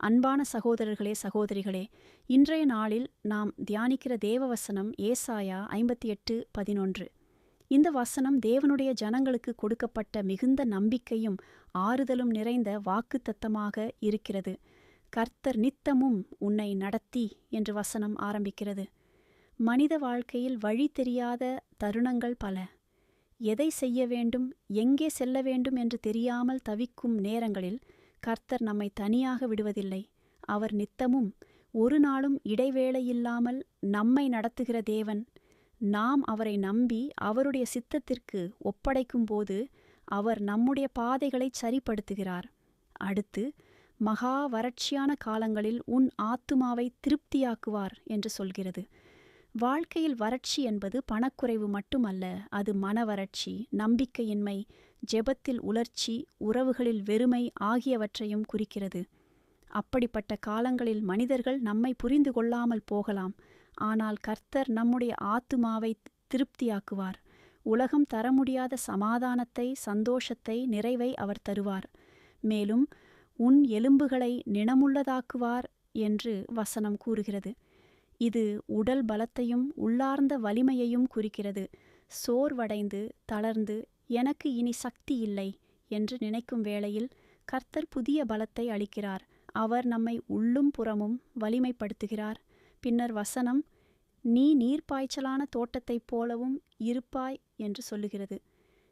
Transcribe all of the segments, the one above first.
அன்பான சகோதரர்களே, சகோதரிகளே, இன்றைய நாளில் நாம் தியானிக்கிற தேவவசனம் ஏசாயா 58:11. இந்த வசனம் தேவனுடைய ஜனங்களுக்கு கொடுக்கப்பட்ட மிகுந்த நம்பிக்கையும் ஆறுதலும் நிறைந்த வாக்குத்தத்தமாக இருக்கிறது. கர்த்தர் நித்தமும் உன்னை நடத்தி என்று வசனம் ஆரம்பிக்கிறது. மனித வாழ்க்கையில் வழி தெரியாத தருணங்கள் பல. எதை செய்ய வேண்டும், எங்கே செல்ல வேண்டும் என்று தெரியாமல் தவிக்கும் நேரங்களில் கர்த்தர் நம்மை தனியாக விடுவதில்லை. அவர் நித்தமும் ஒரு நாளும் இடைவேளையில்லாமல் நம்மை நடத்துகிற தேவன். நாம் அவரை நம்பி அவருடைய சித்தத்திற்கு ஒப்படைக்கும்போது அவர் நம்முடைய பாதைகளை சரிப்படுத்துகிறார். அடுத்து, மகா வறட்சியான காலங்களில் உன் ஆத்துமாவை திருப்தியாக்குவார் என்று சொல்கிறது. வாழ்க்கையில் வறட்சி என்பது பணக்குறைவு மட்டுமல்ல, அது மனவறட்சி, நம்பிக்கையின்மை, ஜெபத்தில் உலர்ச்சி, உறவுகளில் வெறுமை ஆகியவற்றையும் குறிக்கிறது. அப்படிப்பட்ட காலங்களில் மனிதர்கள் நம்மை புரிந்து கொள்ளாமல் போகலாம். ஆனால் கர்த்தர் நம்முடைய ஆத்துமாவை திருப்தியாக்குவார். உலகம் தர முடியாத சமாதானத்தை, சந்தோஷத்தை, நிறைவை அவர் தருவார். மேலும் உன் எலும்புகளை நிணமுள்ளதாக்குவார் என்று வசனம் கூறுகிறது. இது உடல் பலத்தையும் உள்ளார்ந்த வலிமையையும் குறிக்கிறது. சோர்வடைந்து தளர்ந்து எனக்கு இனி சக்தி இல்லை என்று நினைக்கும் வேளையில் கர்த்தர் புதிய பலத்தை அளிக்கிறார். அவர் நம்மை உள்ளும் புறமும் வலிமைப்படுத்துகிறார். பின்னர் வசனம், நீ நீர்ப்பாய்ச்சலான தோட்டத்தைப் போலவும் இருப்பாய் என்று சொல்லுகிறது.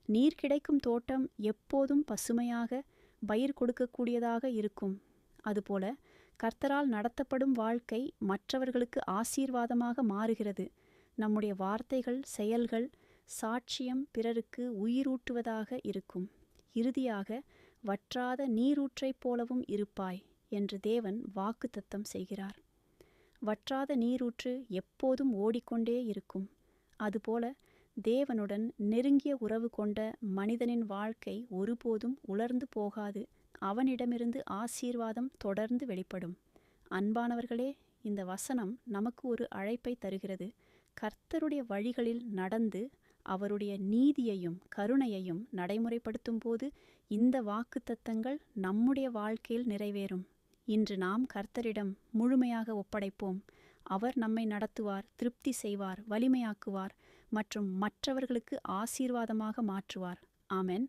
நீர் கிடைக்கும் தோட்டம் எப்போதும் பசுமையாக பயிர் கொடுக்கக்கூடியதாக இருக்கும். அதுபோல கர்த்தரால் நடத்தப்படும் வாழ்க்கை மற்றவர்களுக்கு ஆசீர்வாதமாக மாறுகிறது. நம்முடைய வார்த்தைகள், செயல்கள், சாட்சியம் பிறருக்கு உயிரூட்டுவதாக இருக்கும். இறுதியாக வற்றாத நீரூற்றைப் போலவும் இருப்பாய் என்று தேவன் வாக்குத்தத்தம் செய்கிறார். வற்றாத நீரூற்று எப்போதும் ஓடிக்கொண்டே இருக்கும். அதுபோல தேவனுடன் நெருங்கிய உறவு கொண்ட மனிதனின் வாழ்க்கை ஒருபோதும் உலர்ந்து போகாது. அவனிடமிருந்து ஆசீர்வாதம் தொடர்ந்து வெளிப்படும். அன்பானவர்களே, இந்த வசனம் நமக்கு ஒரு அழைப்பை தருகிறது. கர்த்தருடைய வழிகளில் நடந்து அவருடைய நீதியையும் கருணையையும் நடைமுறைப்படுத்தும் போது இந்த வாக்குத்தத்தங்கள் நம்முடைய வாழ்க்கையில் நிறைவேறும். இன்று நாம் கர்த்தரிடம் முழுமையாக ஒப்படைப்போம். அவர் நம்மை நடத்துவார், திருப்தி செய்வார், வலிமையாக்குவார் மற்றும் மற்றவர்களுக்கு ஆசீர்வாதமாக மாற்றுவார். ஆமென்.